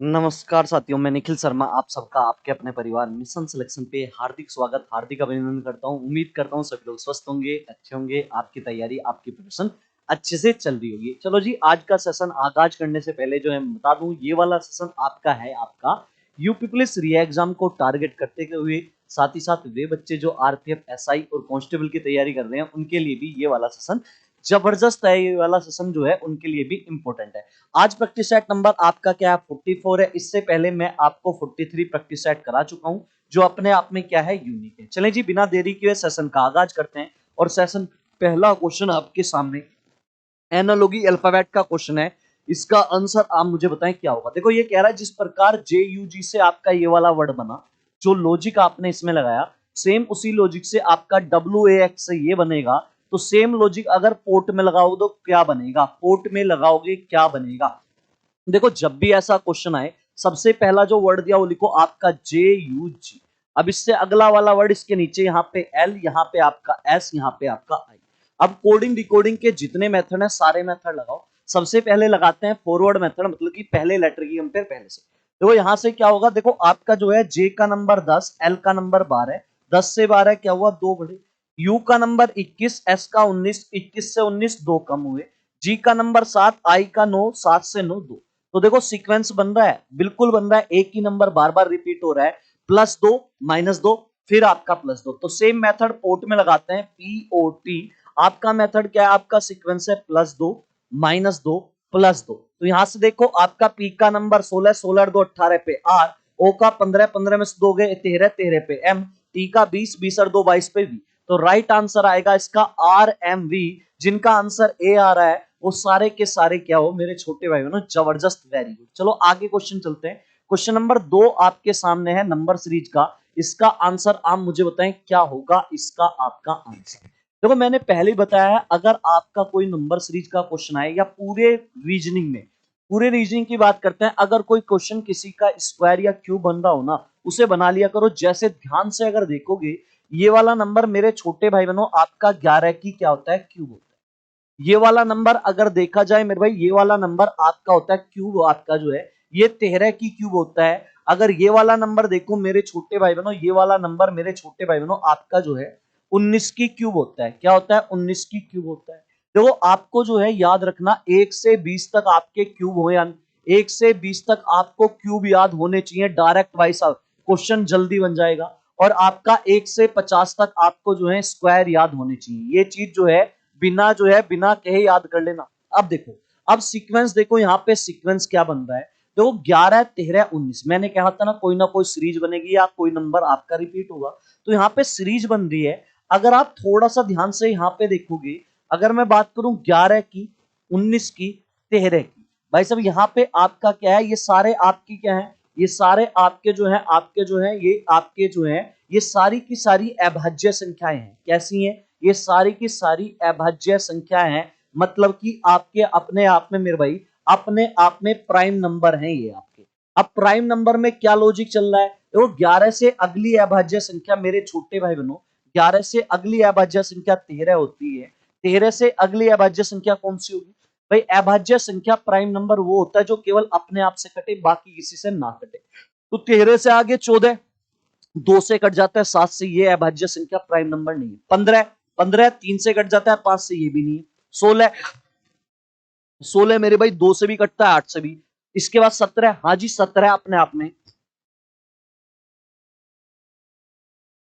नमस्कार साथियों, मैं निखिल शर्मा आप सबका आपके अपने परिवार मिशन सिलेक्शन पे हार्दिक स्वागत, हार्दिक अभिनंदन करता हूं। उम्मीद करता हूं सभी लोग स्वस्थ होंगे, अच्छे होंगे, आपकी तैयारी, आपकी प्रिपरेशन अच्छे से चल रही होगी। चलो जी, आज का सेशन आगाज करने से पहले जो है बता दूं, ये वाला सेशन आपका है, आपका यूपी पुलिस री एग्जाम को टारगेट करते हुए, साथ ही साथ वे बच्चे जो आरपीएफ, एसआई और कांस्टेबल की तैयारी कर रहे हैं, उनके लिए भी ये वाला सेशन जबरदस्त है। ये वाला सेशन जो है उनके लिए भी इंपॉर्टेंट है। आज प्रैक्टिस सेट नंबर आपका क्या है, 44 है। इससे पहले मैं आपको 43 प्रैक्टिस सेट करा चुका हूं, जो अपने आप में क्या है, यूनिक है। चलें जी, बिना देरी किए सेशन का आगाज करते हैं। और सेशन पहला क्वेश्चन आपके सामने एनालॉजी अल्फाबेट का क्वेश्चन है। इसका आंसर आप मुझे बताएं क्या होगा। देखो, ये कह रहा है जिस प्रकार JUG से आपका ये वाला वर्ड बना, जो लॉजिक आपने इसमें लगाया, सेम उसी लॉजिक से आपका WAX से ये बनेगा। तो सेम लॉजिक अगर पोर्ट में लगाओ तो क्या बनेगा, पोर्ट में लगाओगे क्या बनेगा। देखो, जब भी ऐसा क्वेश्चन आए, सबसे पहला जो वर्ड दिया वो लिखो आपका JUG। अब इससे अगला वाला वर्ड इसके नीचे, यहाँ पे L, यहाँ पे आपका S, यहाँ पे आपका I। अब कोडिंग डिकोडिंग के जितने मेथड हैं सारे मेथड लगाओ। सबसे पहले लगाते हैं फॉरवर्ड मेथड, मतलब कि पहले लेटर की कंपेयर पहले से। देखो यहाँ से क्या होगा, देखो आपका जो है J का नंबर 10, L का नंबर 12, 10 से 12 क्या हुआ, 2 बढ़े। U का नंबर 21, S का 19, 21 से 19 2 कम हुए। G का नंबर 7, I का 9, 7 से 9 2। तो देखो सीक्वेंस बन रहा है, बिल्कुल बन रहा है, एक ही नंबर बार बार रिपीट हो रहा है। +2, -2, फिर आपका +2। तो सेम मेथड पोर्ट में लगाते हैं, POT। आपका मेथड क्या है, आपका सीक्वेंस है +2, -2, +2। तो यहां से देखो आपका P का नंबर 16, 16 2 18 पे R, O का 15, 15 में से 2 गए 13, 13 पे M, T का 20, 20 और 2 22 पे V। तो राइट आंसर आएगा इसका RMV। जिनका आंसर ए आ रहा है वो सारे के सारे क्या हो मेरे छोटे भाई बहनों, जबरदस्त, वेरी गुड। चलो आगे क्वेश्चन चलते हैं। क्वेश्चन नंबर 2 आपके सामने है, नंबर सीरीज का। इसका आंसर आप मुझे बताएं क्या होगा इसका आपका आंसर। देखो, मैंने पहले ही बताया है, अगर आपका कोई नंबर सीरीज का क्वेश्चन आए या पूरे रीजनिंग में, पूरे रीजनिंग की बात करते हैं, अगर कोई क्वेश्चन किसी का स्क्वायर या क्यूब बन रहा हो ना, उसे बना लिया करो। जैसे ध्यान से अगर देखोगे, ये वाला नंबर मेरे छोटे भाई बहनों आपका 11 की क्या होता है, क्यूब होता है। ये वाला नंबर अगर देखा जाए मेरे भाई, ये वाला नंबर आपका होता है क्यूब, आपका जो है ये 13 की क्यूब होता है। अगर ये वाला नंबर देखो मेरे छोटे भाई बहनों, ये वाला नंबर मेरे छोटे भाई बहनों आपका जो है 19 की क्यूब होता है। क्या होता है, 19 की क्यूब होता है। देखो आपको जो है याद रखना, 1 से 20 तक आपके क्यूब हो, या 1 से 20 तक आपको क्यूब याद होने चाहिए डायरेक्ट, भाई साहब क्वेश्चन जल्दी बन जाएगा। और आपका 1 से 50 तक आपको जो है स्क्वायर याद होने चाहिए। ये चीज जो है बिना जो है बिना कहे याद कर लेना। अब देखो, अब सीक्वेंस देखो, यहाँ पे सीक्वेंस क्या बन रहा है। देखो 11, 13, 19, मैंने कहा था ना कोई सीरीज बनेगी या कोई नंबर आपका रिपीट होगा। तो यहाँ पे सीरीज बन रही है। अगर आप थोड़ा सा ध्यान से यहाँ पे देखोगे, अगर मैं बात करूं 11 की, 19 की, 13 की, भाई साहब यहाँ पे आपका क्या है, ये सारे आपकी क्या है, ये सारे आपके जो है, आपके जो है, ये आपके जो है, ये सारी की सारी अभाज्य संख्याएं हैं। कैसी हैं, ये सारी की सारी अभाज्य संख्या है। मतलब कि आपके अपने आप में मेरे भाई, अपने आप में प्राइम नंबर हैं ये आपके। अब प्राइम नंबर में क्या लॉजिक चल रहा है, देखो 11 से अगली अभाज्य संख्या मेरे छोटे भाई बहनों, 11 से अगली अभाज्य संख्या 13 होती है। 13 से अगली अभाज्य संख्या कौन सी होगी भाई, अभाज्य संख्या प्राइम नंबर वो होता है जो केवल अपने आप से कटे, बाकी किसी से ना कटे। तो 13 से आगे 14, 2 से कट जाता है 7 से, ये अभाज्य संख्या प्राइम नंबर नहीं है। 15, 15 3 से कट जाता है 5 से, ये भी नहीं है। 16, 16 मेरे भाई 2 से भी कटता है 8 से भी। इसके बाद 17, हाँ जी 17 अपने आप में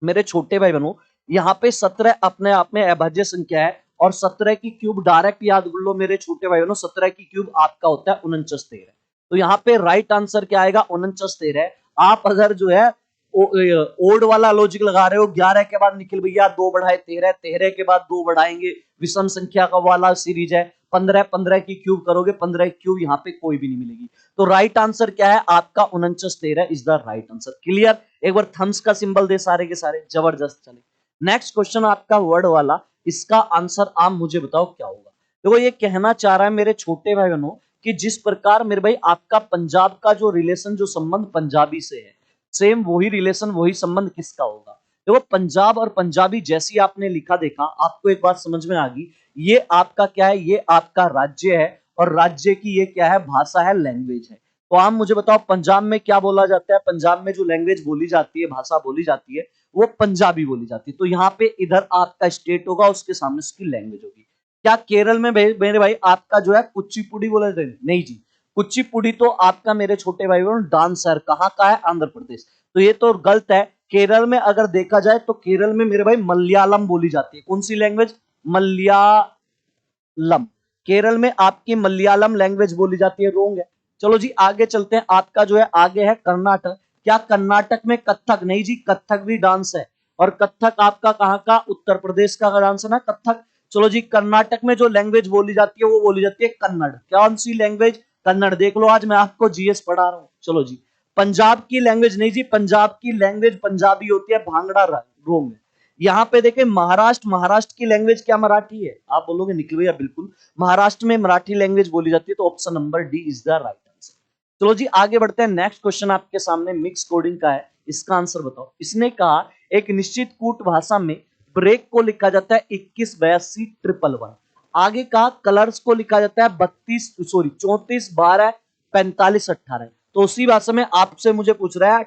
मेरे छोटे भाई बहनों, यहाँ पे 17 अपने आप में अभाज्य संख्या है। और 17 की क्यूब डायरेक्ट याद कर लो मेरे छोटे भाई बहनों, 17 की क्यूब आपका होता है 49 13। तो यहाँ पे राइट आंसर क्या आएगा, 49 13। आप अगर जो है ओड वाला लॉजिक लगा रहे हो, 11 के बाद निखिल भैया 2 बढ़ाए 13, 13 के बाद 2 बढ़ाएंगे, विषम संख्या का वाला सीरीज है, 15, 15 की क्यूब करोगे, 15 की क्यूब यहाँ पे कोई भी नहीं मिलेगी। तो राइट आंसर क्या है आपका, 49 13 is the right answer. Clear, एक बार थम्स का सिंबल दे सारे के सारे, जबरदस्त। चले नेक्स्ट क्वेश्चन आपका वर्ड वाला, इसका आंसर आप मुझे बताओ क्या होगा। देखो ये कहना चाह रहा है मेरे छोटे भाई बहनों कि जिस प्रकार मेरे भाई आपका पंजाब का जो रिलेशन, जो संबंध पंजाबी से है, सेम वही रिलेशन वही संबंध किसका होगा। देखो पंजाब और पंजाबी जैसी आपने लिखा देखा, आपको एक बात समझ में आ गई, ये आपका क्या है, ये आपका राज्य है। और राज्य की ये क्या है, भाषा है, लैंग्वेज है। तो आप मुझे बताओ पंजाब में क्या बोला जाता है? पंजाब में जो लैंग्वेज बोली जाती है, भाषा बोली जाती है, वो पंजाबी बोली जाती है। तो यहाँ पे इधर आपका स्टेट होगा, उसके सामने उसकी लैंग्वेज होगी। क्या केरल में मेरे भाई आपका जो है कुचिपुड़ी बोला जाता है? नहीं जी, कुचिपुड़ी तो आपका मेरे छोटे भाई बहन डांस है, कहाँ का है? आंध्र प्रदेश। तो ये तो गलत है। केरल में अगर देखा जाए तो केरल में मेरे भाई मलयालम बोली जाती है। कौन सी लैंग्वेज? मलयालम। केरल में आपकी मलयालम लैंग्वेज बोली जाती है। रोंग है। चलो जी आगे चलते हैं। आपका जो है आगे है कर्नाटक। क्या कर्नाटक में कथक? नहीं जी, कथक भी डांस है। और कथक आपका कहाँ का? उत्तर प्रदेश का डांस है ना कथक। चलो जी, कर्नाटक में जो लैंग्वेज बोली जाती है वो बोली जाती है कन्नड़। कौन सी लैंग्वेज? कन्नड़। देख लो आज मैं आपको जीएस पढ़ा रहा हूं। चलो जी, पंजाब की लैंग्वेज? नहीं जी, पंजाब की लैंग्वेज पंजाबी होती है, भांगड़ा। रोंग है। यहाँ पे देखें महाराष्ट्र, महाराष्ट्र की लैंग्वेज क्या? मराठी है। आप बोलोगे निखिल भैया बिल्कुल महाराष्ट्र में मराठी लैंग्वेज बोली जाती है। तो option number D is the right answer. चलो जी आगे बढ़ते हैं। नेक्स्ट क्वेश्चन आपके सामने मिक्स कोडिंग का है। इसका आंसर बताओ। इसने कहा एक निश्चित कूट भाषा में ब्रेक को लिखा जाता है 21 82 111। आगे का कलर्स को लिखा जाता है 34 12 45 18। तो उसी भाषा में आपसे मुझे पूछ रहा है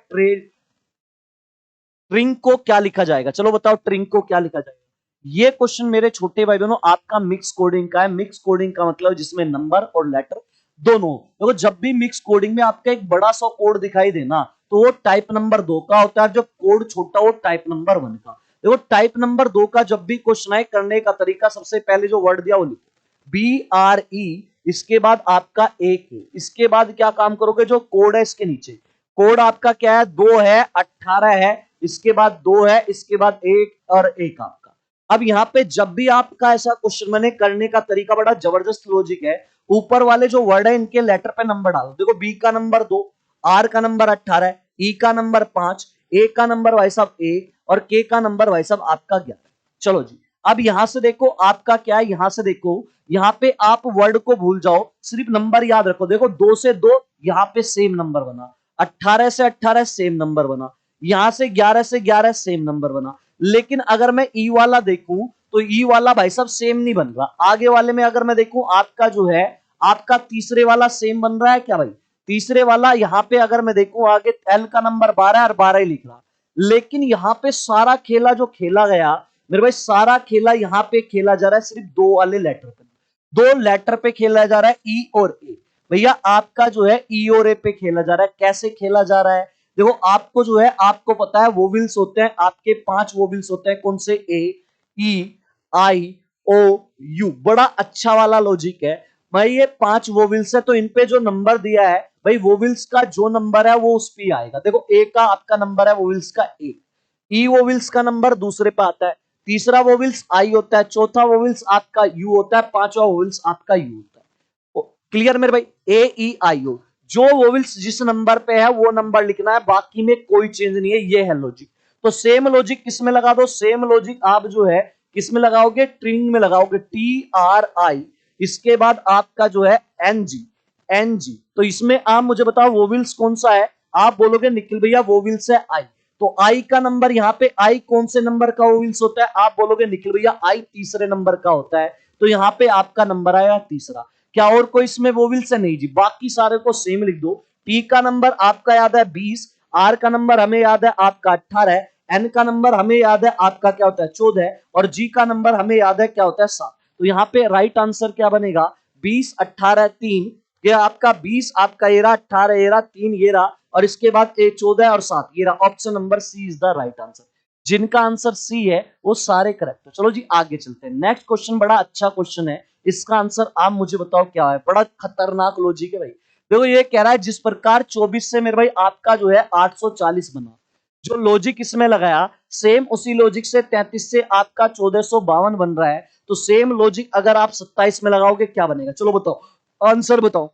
ट्रिंग को क्या लिखा जाएगा? चलो बताओ ट्रिंग को क्या लिखा जाएगा। ये क्वेश्चन मेरे छोटे भाई बहनों आपका मिक्स कोडिंग का है। मिक्स कोडिंग का मतलब जिसमें नंबर और लेटर दोनों। देखो जब भी मिक्स कोडिंग में आपका एक बड़ा सा कोड दिखाई देना तो वो टाइप नंबर 2 का होता है। जब कोड छोटा वो टाइप नंबर 1 का। देखो टाइप नंबर 2 का जब भी क्वेश्चन है करने का तरीका, सबसे पहले जो वर्ड दिया वो लिखो BRE, इसके बाद आपका एक है। इसके बाद क्या काम करोगे? जो कोड है इसके नीचे, कोड आपका क्या है? 2 है 18 है, इसके बाद 2 है, इसके बाद 1 और 1 आपका। अब यहाँ पे जब भी आपका ऐसा क्वेश्चन मैंने करने का तरीका बड़ा जबरदस्त लॉजिक है। ऊपर वाले जो वर्ड है इनके लेटर पे नंबर डालो। देखो बी का नंबर 2, आर का नंबर 18, ई का नंबर 5, ए का नंबर भाई साहब 1 और के का नंबर भाई साहब आपका 11। चलो जी अब यहां से देखो आपका क्या है। यहां से देखो, यहां पे आप वर्ड को भूल जाओ, सिर्फ नंबर याद रखो। देखो 2 से 2 यहां पे सेम नंबर बना, 18 से 18 सेम नंबर बना, यहां से 11 से 11 सेम नंबर बना। लेकिन अगर मैं ई वाला देखूं तो ई वाला भाई साहब सेम नहीं बन रहा। आगे वाले में अगर मैं देखूं आपका जो है आपका तीसरे वाला सेम बन रहा है क्या भाई? तीसरे वाला यहां पे अगर मैं देखूं आगे एल का नंबर 12 और 12 ही लिख रहा। लेकिन यहां पे सारा खेला जो खेला गया मेरे भाई, सारा खेला यहां पे खेला जा रहा है सिर्फ 2 वाले लेटर पे। 2 लेटर पे खेला जा रहा है ई और ए। भैया आपका जो है ई और ए पे खेला जा रहा है। कैसे खेला जा रहा है? देखो आपको जो है आपको पता है वोविल्स होते हैं आपके 5 वोविल्स होते हैं। कौन से? ए, ई, आई, ओ, यू। बड़ा अच्छा वाला लॉजिक है भाई। ये 5 वोविल्स है तो इन पे जो नंबर दिया है भाई, वोविल्स का जो नंबर है वो उस पे आएगा। देखो ए का आपका नंबर है वोविल्स का ए, ई वोविल्स का नंबर दूसरे पे आता है, तीसरा वोविल्स आई होता है, चौथा वोविल्स आपका यू होता है, पांचवा वोविल्स आपका यू होता है। क्लियर मेरे भाई? ए ई आई ओ, जो वोविल्स जिस नंबर पे है वो नंबर लिखना है, बाकी में कोई चेंज नहीं है। ये है लॉजिक। तो सेम लॉजिक किस में लगा दो? सेम लॉजिक आप जो है किस में लगाओगे? ट्रिंग में लगाओगे, TRI। इसके बाद आपका जो है NG। तो इसमें आप मुझे बताओ वोविल्स कौन सा है? आप बोलोगे निखिल भैया वोविल्स है आई। तो आई का नंबर यहाँ पे आई कौन से नंबर का वोविल्स होता है? आप बोलोगे निखिल भैया आई तीसरे नंबर का होता है। तो यहाँ पे आपका नंबर आया तीसरा। क्या और कोई इसमें वोविल्स है? नहीं जी, बाकी सारे को सेम लिख दो। टी का नंबर आपका याद है 20, आर का नंबर हमें याद है आपका 18, एन का नंबर हमें याद है आपका क्या होता है 14 और जी का नंबर हमें याद है क्या होता है 7। तो यहाँ पे राइट आंसर क्या बनेगा? 20 18 3। ये आपका 20 आपका ये रहा, 18 ये रहा, 3 ये रहा और इसके बाद 14 और 7 ये रहा। Option number C is the right answer. जिनका आंसर सी है वो सारे करेक्ट है। चलो जी आगे चलते हैं। नेक्स्ट क्वेश्चन बड़ा अच्छा क्वेश्चन है। इसका आंसर आप मुझे बताओ क्या है? बड़ा खतरनाक लॉजिक है भाई। देखो ये कह रहा है जिस प्रकार 24 से मेरे भाई आपका जो है 840 बना, जो लॉजिक इसमें लगाया सेम उसी लॉजिक से 33 से आपका 1452 बन रहा है। तो सेम लॉजिक अगर आप 27 में लगाओगे क्या बनेगा? चलो बताओ, आंसर बताओ।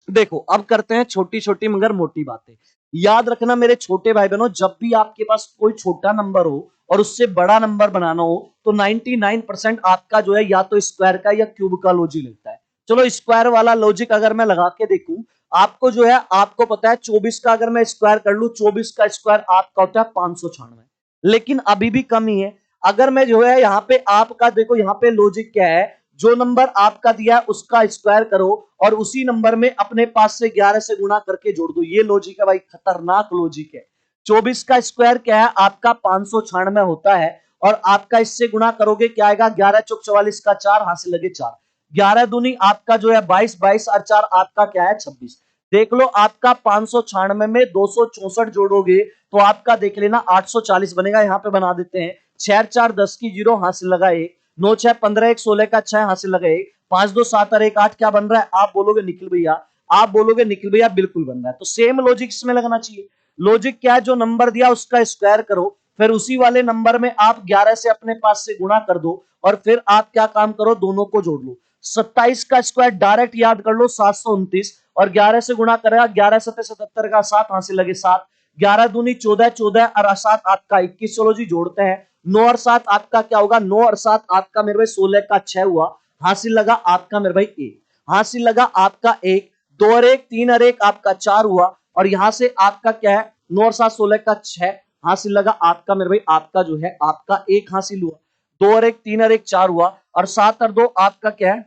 देखो अब करते हैं छोटी छोटी मगर मोटी बातें। याद रखना मेरे छोटे भाई बहनों, जब भी आपके पास कोई छोटा नंबर हो और उससे बड़ा नंबर बनाना हो तो 99% आपका जो है या तो स्क्वायर का या क्यूब का लॉजिक लगता है। चलो स्क्वायर वाला लॉजिक अगर मैं लगा के देखूं, आपको जो है आपको पता है 24 का अगर मैं स्क्वायर कर लूं, 24 का स्क्वायर आपका होता है 596। लेकिन अभी भी कमी है। अगर मैं जो है यहाँ पे आपका देखो यहाँ पे लॉजिक क्या है, जो नंबर आपका दिया है उसका स्क्वायर करो और उसी नंबर में अपने पास से 11 से गुणा करके जोड़ दो। ये लॉजिक है भाई, खतरनाक लॉजिक है। 24 का स्क्वायर क्या है आपका 596 होता है और आपका इससे गुणा करोगे क्या आएगा 11 चौक 44 का 4, हासिल लगे 4, 11 दूनी आपका जो है 22, 22 और 4 आपका क्या है 26। देख लो आपका 596 में 264 जोड़ोगे तो आपका देख लेना 840 बनेगा। यहाँ पे बना देते हैं 6 4 10 की 0, हासिल लगा 1, 9 6 15 1 16 का 6, हासिल लगा 1, 5 2 7 और 1 8, क्या बन रहा है आप बोलोगे निखिल भैया, आप बोलोगे निखिल भैया बिल्कुल बन रहा है। तो सेम लॉजिक इसमें लगना चाहिए। लॉजिक क्या है, जो नंबर दिया उसका स्क्वायर करो, फिर उसी वाले नंबर में आप 11 से अपने पास से गुणा कर दो और फिर आप क्या काम करो दोनों को जोड़ लो। 27 का स्क्वायर डायरेक्ट याद कर लो 729 और 11 से गुणा करेगा 11 7 77 का 7, हासिल लगे 7, 11 दूनी 14, 14 और 7 आपका 21। चलो जी जोड़ते हैं, 9 और 7 आपका क्या होगा, 9 और 7 आपका मेरे भाई 16 का 6 हुआ, हासिल लगा आपका मेरे भाई 1, हासिल लगा आपका 1, 2 और 1 3 और 1 आपका 4 हुआ और यहां से आपका क्या है 9 और 7 16 का 6, हासिल लगा आपका मेरे भाई आपका जो है आपका 1 हासिल हुआ, 2 और 1 3 और 1 4 हुआ और 7 और 2 आपका क्या है,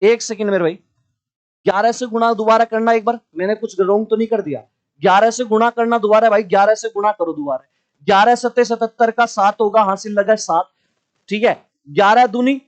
एक सेकंड मेरे भाई, 11 से गुणा दोबारा करना एक बार, मैंने कुछ रॉन्ग तो नहीं कर दिया, 11 से गुणा करना दोबारा भाई, 11 से गुणा करो दोबारा, 11 सत्ते 77 का 7 होगा, हासिल लगा 7, ठीक है, 11 दूनी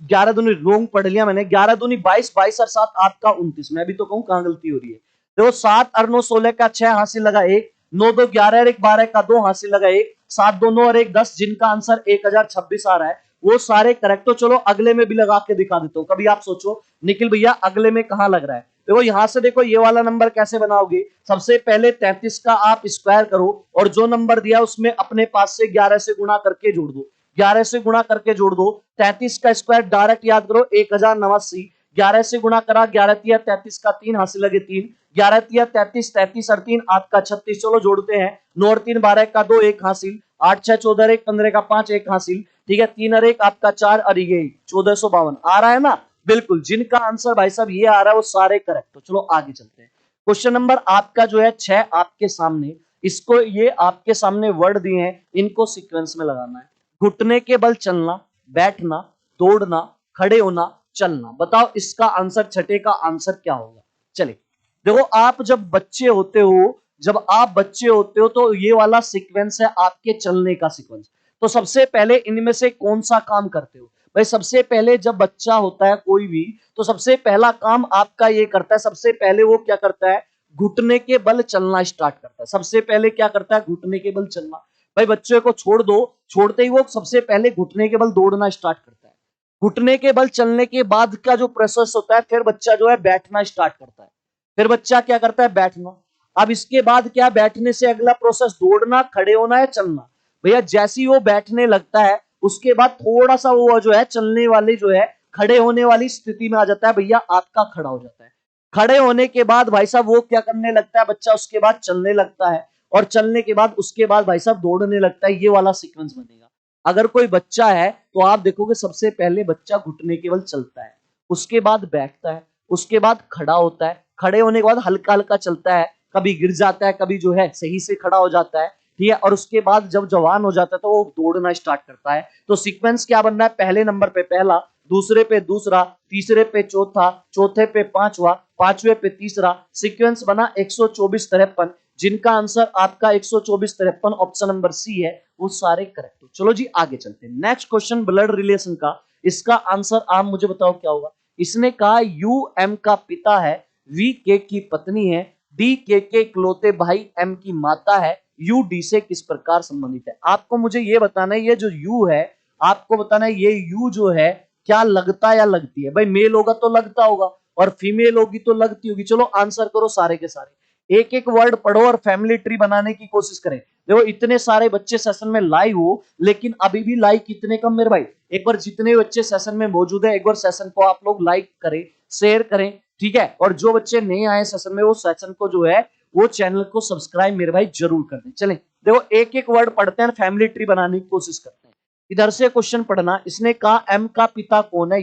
11 दूनी रोंग पढ़ लिया मैंने, 11 दूनी 22, 22 और 7 आपका 29, मैं भी तो कहूं कहां गलती हो रही है। देखो 7 और 9 16 का 6, हासिल लगा 1, 9 2 11 और 1 12 का 2, हासिल लगा 1, 7 2 9 और 1 10, जिनका आंसर 1026 आ रहा है वो सारे करेक्ट। तो चलो अगले में भी लगा के दिखा देता हूं। कभी आप सोचो निखिल भैया अगले में कहां लग रहा है, देखो यहां से देखो ये वाला नंबर कैसे बनाओगे, सबसे पहले 33 का आप स्क्वायर करो और जो नंबर दिया उसमें अपने पास से 11 से गुणा करके जोड़ दो, 11 से गुणा करके जोड़ दो, 33 का स्क्वायर डायरेक्ट याद करो 1089, 11 से गुणा करा 11 तिया 33 का 3, हासिल लगे 3, 11 तिया 33, 33 और 3 आपका 36। चलो जोड़ते हैं, 9 और 3 12 का 2, 1 हासिल, 8 6 14 1 15 का 5, 1 हासिल, ठीक है, 3 और 1 आपका 4 और ये 1452 आ रहा है ना, बिल्कुल जिनका आंसर भाई साहब ये आ रहा है वो सारे करेक्ट। तो चलो आगे चलते हैं, क्वेश्चन नंबर आपका जो है 6 आपके सामने, इसको ये आपके सामने वर्ड दिए हैं इनको सीक्वेंस में लगाना है। घुटने के बल चलना, बैठना, दौड़ना, खड़े होना, चलना, बताओ इसका आंसर छठे का आंसर क्या होगा। चलिए देखो आप जब बच्चे होते हो, जब आप बच्चे होते हो तो ये वाला सीक्वेंस है आपके चलने का सीक्वेंस। तो सबसे पहले इनमें से कौन सा काम करते हो भाई, सबसे पहले जब बच्चा होता है कोई भी तो सबसे पहला काम आपका ये करता है, सबसे पहले वो क्या करता है घुटने के बल चलना स्टार्ट करता है। सबसे पहले क्या करता है घुटने के बल चलना, भाई बच्चे को छोड़ दो, छोड़ते ही वो सबसे पहले घुटने के बल दौड़ना स्टार्ट करता है। घुटने के बल चलने के बाद का जो प्रोसेस होता है फिर बच्चा जो है बैठना स्टार्ट करता है, फिर बच्चा क्या करता है बैठना। अब इसके बाद क्या, बैठने से अगला प्रोसेस दौड़ना, खड़े होना है, चलना। भैया जैसे ही वो बैठने लगता है उसके बाद थोड़ा सा वो जो है चलने वाले जो है खड़े होने वाली स्थिति में आ जाता है, भैया आपका खड़ा हो जाता है। खड़े होने के बाद भाई साहब वो क्या करने लगता है बच्चा, उसके बाद चलने लगता है और चलने के बाद उसके बाद भाई साहब दौड़ने लगता है। ये वाला सीक्वेंस बनेगा। अगर कोई बच्चा है तो आप देखोगे सबसे पहले बच्चा घुटने के बल चलता है, उसके बाद बैठता है, उसके बाद खड़ा होता है, खड़े होने के बाद हल्का हल्का चलता है, कभी गिर जाता है, कभी जो है सही से खड़ा हो जाता है, ठीक है, और उसके बाद जब जवान हो जाता है तो वो दौड़ना स्टार्ट करता है। तो सीक्वेंस क्या बनना है, पहले नंबर पे पहला, दूसरे पे दूसरा, तीसरे पे चौथा, चौथे पे पांचवा, पांचवे पे तीसरा, सीक्वेंस बना 124 53, जिनका आंसर आपका 124 53 ऑप्शन नंबर सी है, वो सारे करेक्ट। चलो जी आगे चलते हैं, नेक्स्ट क्वेश्चन ब्लड रिलेशन का, इसका आंसर आप मुझे बताओ क्या होगा। इसने कहा यू एम का पिता है, वी के की पत्नी है, डी के इकलौते भाई, एम की माता है, यू डी से किस प्रकार संबंधित है। आपको मुझे ये बताना है, ये जो यू है आपको बताना है ये यू जो है क्या लगता है या लगती है। भाई मेल होगा तो लगता होगा और फीमेल होगी तो लगती होगी। चलो आंसर करो सारे के सारे, एक एक वर्ड पढ़ो और फैमिली ट्री बनाने की कोशिश करें। देखो इतने सारे बच्चे सेशन में लाइव हो लेकिन अभी भी लाइक कितने कम मेरे भाई, एक बार जितने बच्चे सेशन में मौजूद है एक बार सेशन को आप लोग लाइक करें, शेयर करें, ठीक है, और जो बच्चे नहीं आए सेशन में वो सेशन को जो है वो चैनल को सब्सक्राइब मेरे भाई जरूर कर दें। चलें देखो एक एक वर्ड पढ़ते हैं, फैमिली ट्री बनाने की कोशिश करते हैं। इधर से क्वेश्चन पढ़ना, इसने कहा एम का पिता कौन है।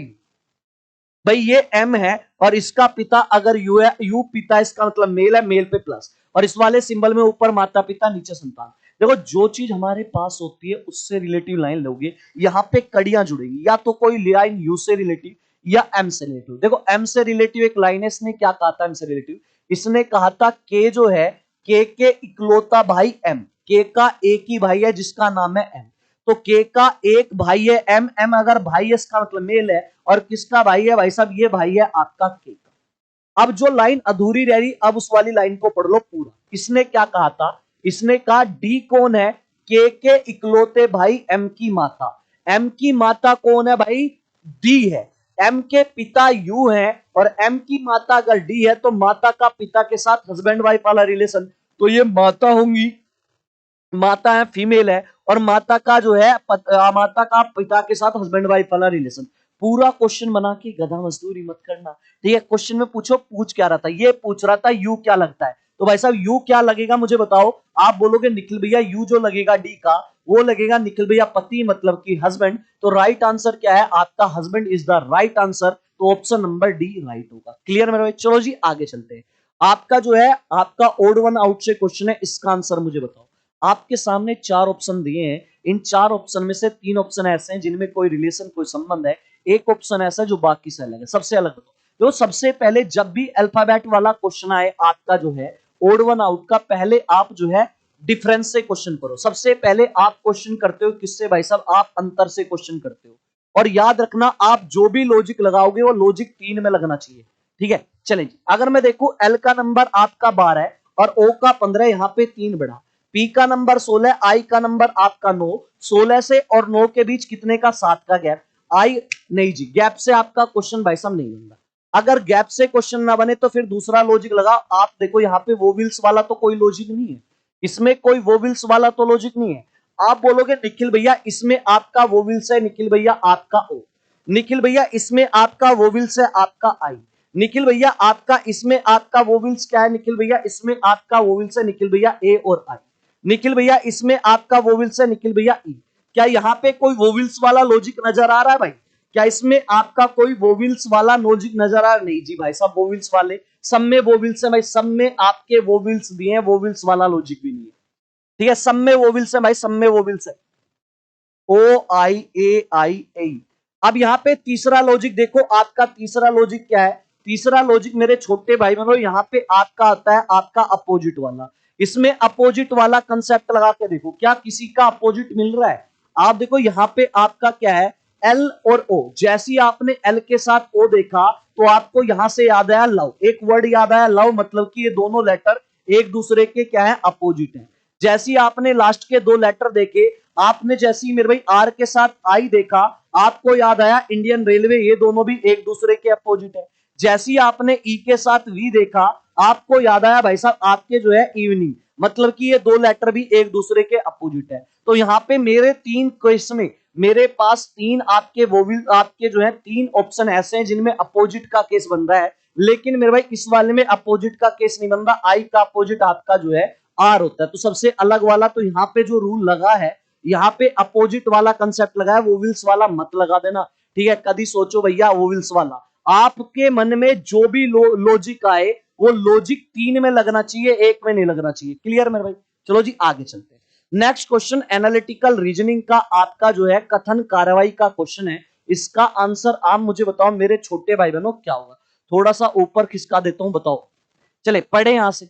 भाई ये एम है और इसका पिता अगर यू है, यू पिता इसका मतलब मेल है, मेल पे प्लस, और इस वाले सिंबल में ऊपर माता पिता नीचे संतान। देखो जो चीज हमारे पास होती है उससे रिलेटिव लाइन लोगे, यहाँ पे कड़ियां जुड़ेगी, या तो कोई लाइन यू से रिलेटिव या एम से रिलेटिव। देखो एम से रिलेटिव एक लाइन है, इसने क्या कहा था एम से रिलेटिव, इसने कहा था के जो है, के इकलौता भाई एम, के का एक ही भाई है जिसका नाम है एम, तो के का एक भाई है एम, एम अगर भाई है इसका मतलब मेल है, और किसका भाई है भाई साहब, ये भाई है आपका के का। अब जो लाइन अधूरी रह रही, अब उस वाली लाइन को पढ़ लो पूरा। इसने क्या कहा था, इसने कहा डी कौन है, के इकलौते भाई एम की माता, एम की माता कौन है भाई, डी है, एम के पिता यू है, और एम की माता अगर डी है तो माता का पिता के साथ हस्बैंड वाइफ वाला रिलेशन, तो ये माता होंगी, माता है फीमेल है, और माता का जो है माता का पिता के साथ हस्बैंड वाइफ वाला रिलेशन। पूरा क्वेश्चन बना के गधा मजदूरी मत करना, ठीक है। क्वेश्चन में पूछो पूछ क्या रहा था, ये पूछ रहा था यू क्या लगता है, तो भाई साहब यू क्या लगेगा मुझे बताओ। आप बोलोगे निखिल भैया यू जो लगेगा डी का, वो लगेगा निखिल भैया पति मतलब कि हस्बैंड, तो राइट आंसर क्या है आपका, husband is the right answer, तो ऑप्शन नंबर डी राइट होगा। क्लियर मेरे भाई, चलो जी आगे चलते हैं। आपका जो है आपका ओड वन आउट से क्वेश्चन है, इसका आंसर मुझे बताओ। आपके सामने चार ऑप्शन दिए हैं, इन चार ऑप्शन में से तीन ऑप्शन ऐसे हैं जिनमें कोई रिलेशन कोई संबंध है, एक ऑप्शन ऐसा है जो बाकी से अलग है। सबसे अलग बताओ। तो सबसे पहले जब भी अल्फाबेट वाला क्वेश्चन आए आपका जो है ओड वन आउट का, पहले आप जो है डिफरेंस से क्वेश्चन करो। सबसे पहले आप क्वेश्चन करते हो किससे भाई साहब, आप अंतर से क्वेश्चन करते हो, और याद रखना आप जो भी लॉजिक लगाओगे वो लॉजिक तीन में लगना चाहिए, ठीक है। चलें, अगर मैं देखूं एल का नंबर आपका 12 है और ओ का 15, यहाँ पे तीन बढ़ा, पी का नंबर 16, आई का नंबर आपका 9, 16 से और 9 के बीच कितने का, 7 का गैप, आई नहीं जी, गैप से आपका क्वेश्चन भाई साहब नहीं बनता। अगर गैप से क्वेश्चन ना बने तो फिर दूसरा लॉजिक लगा। आप देखो यहाँ पे वोविल्स वाला तो कोई लॉजिक नहीं है, इसमें कोई वोविल्स वाला तो लॉजिक नहीं है। आप बोलोगे निखिल भैया इसमें आपका वोविल्स है, निखिल भैया आपका ओ, निखिल भैया इसमें आपका वोविल्स है आपका आई, निखिल भैया आपका इसमें आपका वोविल्स क्या है, निखिल भैया इसमें आपका वोविल्स है निखिल भैया ए और आई, निखिल भैया इसमें आपका वोविल्स है निखिल भैया ई। क्या यहाँ पे कोई वोविल्स वाला लॉजिक नजर आ रहा है भाई, क्या इसमें आपका कोई वोविल्स वाला लॉजिक नजर आ रहा है, नहीं जी भाई साहब वोविल्स वाले, सब में वोविल्स है भाई, सब में आपके वोविल्स दिए हैं, वोविल्स वाला लॉजिक भी नहीं है, ठीक है। सब में वोविल्स है भाई, सब में वोविल्स है, ओ आई ए। अब यहाँ पे तीसरा लॉजिक देखो, आपका तीसरा लॉजिक क्या है, तीसरा लॉजिक मेरे छोटे भाई बहनों यहाँ पे आपका आता है आपका अपोजिट वाला। इसमें अपोजिट वाला कंसेप्ट लगा के देखो, क्या किसी का अपोजिट मिल रहा है। आप देखो यहाँ पे आपका क्या है, एल और ओ, जैसी आपने एल के साथ ओ देखा तो आपको यहां से याद आया लव, एक वर्ड याद आया लव, मतलब कि ये दोनों लेटर एक दूसरे के क्या है, अपोजिट है। जैसी आपने लास्ट के दो लेटर देखे, आपने जैसी मेरे भाई आर के साथ आई देखा, आपको याद आया इंडियन रेलवे, ये दोनों भी एक दूसरे के अपोजिट है। जैसी आपने ई के साथ वी देखा, आपको याद आया भाई साहब आपके जो है इवनिंग, मतलब कि ये दो लेटर भी एक दूसरे के अपोजिट है। तो यहाँ पे मेरे तीन क्वेश्चन में मेरे पास तीन आपके वोविल आपके जो है तीन ऑप्शन ऐसे हैं जिनमें अपोजिट का केस बन रहा है, लेकिन मेरे भाई इस वाले में अपोजिट का केस नहीं बन रहा, आई का अपोजिट आपका जो है आर होता है। तो सबसे अलग वाला तो यहाँ पे जो रूल लगा है, यहाँ पे अपोजिट वाला कंसेप्ट लगा है, वोविल्स वाला मत लगा देना, ठीक है। कभी सोचो भैया वोविल्स वाला, आपके मन में जो भी लॉजिक आए वो लॉजिक तीन में लगना चाहिए, एक में नहीं लगना चाहिए। क्लियर मेरे भाई, चलो जी आगे चलते हैं। नेक्स्ट क्वेश्चन एनालिटिकल रीजनिंग का आपका जो है कथन कार्रवाई का क्वेश्चन है, इसका आंसर आप मुझे बताओ मेरे छोटे भाई बहनों क्या होगा। थोड़ा सा ऊपर खिसका देता हूं, बताओ, चले पढ़े यहां से।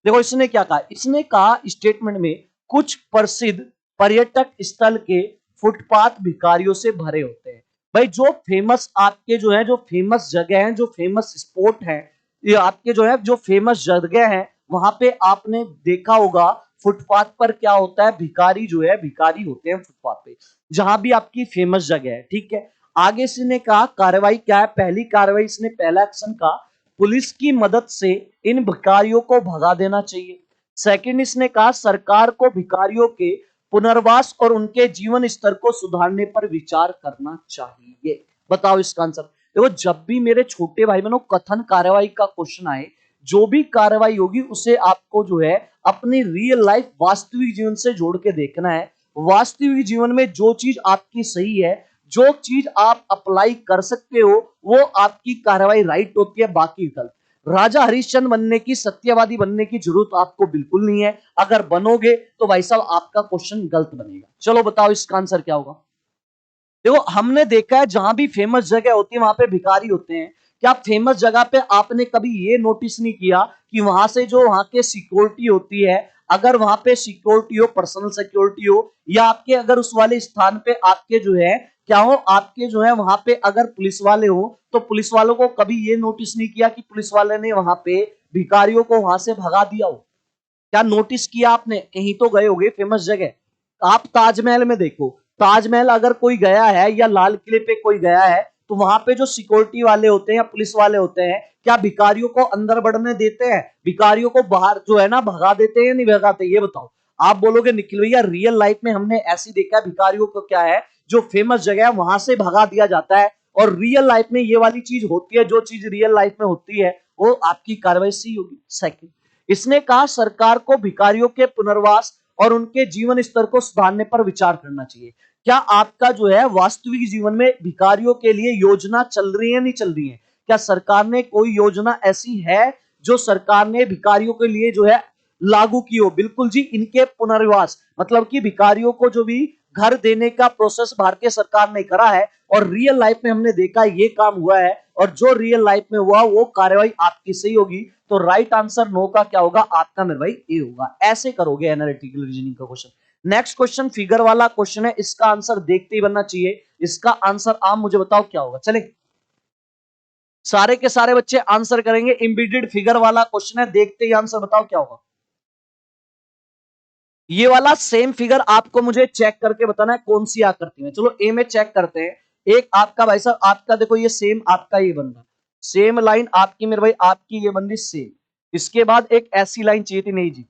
देखो इसने क्या कहा, इसने कहा स्टेटमेंट में कुछ प्रसिद्ध पर्यटक स्थल के फुटपाथ भिखारियों से भरे होते हैं। भाई जो फेमस आपके जो है, जो फेमस जगह है, जो फेमस स्पॉट है, ये आपके जो है जो फेमस जगह है, वहां पे आपने देखा होगा फुटपाथ पर क्या होता है, भिखारी जो है भिखारी होते हैं फुटपाथ पे, जहां भी आपकी फेमस जगह है, ठीक है। आगे से ने कहा कार्रवाई क्या है, पहली कार्रवाई इसने पहला एक्शन का पुलिस की मदद से इन भिखारियों को भगा देना चाहिए। सेकंड इसने कहा सरकार को भिखारियों के पुनर्वास और उनके जीवन स्तर को सुधारने पर विचार करना चाहिए। बताओ इसका आंसर। देखो जब भी मेरे छोटे भाई बहनों कथन कार्रवाई का क्वेश्चन आए, जो भी कार्रवाई होगी उसे आपको जो है अपनी रियल लाइफ वास्तविक जीवन से जोड़ के देखना है। वास्तविक जीवन में जो चीज आपकी सही है, जो चीज आप अप्लाई कर सकते हो, वो आपकी कार्रवाई राइट होती है, बाकी गलत। राजा हरिश्चंद्र बनने की, सत्यवादी बनने की जरूरत आपको बिल्कुल नहीं है। अगर बनोगे तो भाई साहब आपका क्वेश्चन गलत बनेगा। चलो बताओ इसका आंसर क्या होगा। देखो हमने देखा है जहां भी फेमस जगह होती है वहां पे भिखारी होते हैं। क्या फेमस जगह पे आपने कभी ये नोटिस नहीं किया कि वहां से जो वहां के सिक्योरिटी होती है, अगर वहां पे सिक्योरिटी हो, पर्सनल सिक्योरिटी हो, या आपके अगर उस वाले स्थान पे आपके जो है क्या हो, आपके जो है वहां पे अगर पुलिस वाले हो, तो पुलिस वालों को कभी ये नोटिस नहीं किया कि पुलिस वाले ने वहां पे भिखारियों को वहां से भगा दिया हो? क्या नोटिस किया आपने? कहीं तो गए होगे फेमस जगह। आप ताजमहल में देखो, ताजमहल अगर कोई गया है या लाल किले पे कोई गया है, तो वहां पे जो सिक्योरिटी वाले होते हैं या पुलिस वाले होते हैं, क्या भिखारियों को अंदर बढ़ने देते हैं? भिखारियों को बाहर जो है ना भगा देते हैं या नहीं भगाते? ये बताओ। आप बोलोगे निखिल भैया रियल लाइफ में हमने ऐसी देखा है, भिखारियों को क्या है जो फेमस जगह है वहां से भगा दिया जाता है। और रियल लाइफ में ये वाली चीज होती है, जो चीज रियल लाइफ में होती है वो आपकी कार्रवाई सी होगी। सेकंड, इसने कहा सरकार को भिखारियों के पुनर्वास और उनके जीवन स्तर को सुधारने पर विचार करना चाहिए। क्या आपका जो है वास्तविक जीवन में भिखारियों के लिए योजना चल रही है, नहीं चल रही है? क्या सरकार ने कोई योजना ऐसी है जो सरकार ने भिखारियों के लिए जो है लागू की हो? बिल्कुल जी, इनके पुनर्वास मतलब कि भिखारियों को जो भी घर देने का प्रोसेस भारतीय सरकार ने करा है, और रियल लाइफ में हमने देखा ये काम हुआ है, और जो रियल लाइफ में हुआ वो कार्रवाई आपकी सही होगी। तो राइट आंसर नो का क्या होगा आपका मेरे भाई? ए होगा। ऐसे करोगे एनालिटिकल रीजनिंग का क्वेश्चन। नेक्स्ट क्वेश्चन फिगर वाला क्वेश्चन है, इसका आंसर देखते ही बनना चाहिए। इसका आंसर आप मुझे बताओ क्या होगा। चले सारे के सारे बच्चे आंसर करेंगे। एम्बेडेड फिगर वाला क्वेश्चन है, देखते ही आंसर बताओ क्या होगा। ये वाला सेम फिगर आपको मुझे चेक करके बताना है कौन सी आकृति में। चलो ए में चेक करते हैं। एक आपका भाई साहब, आपका देखो ये सेम आपका ये बन रहा, सेम लाइन आपकी मेरे भाई, आपकी ये बन रही सेम। इसके बाद एक ऐसी लाइन चाहिए थी, नहीं जी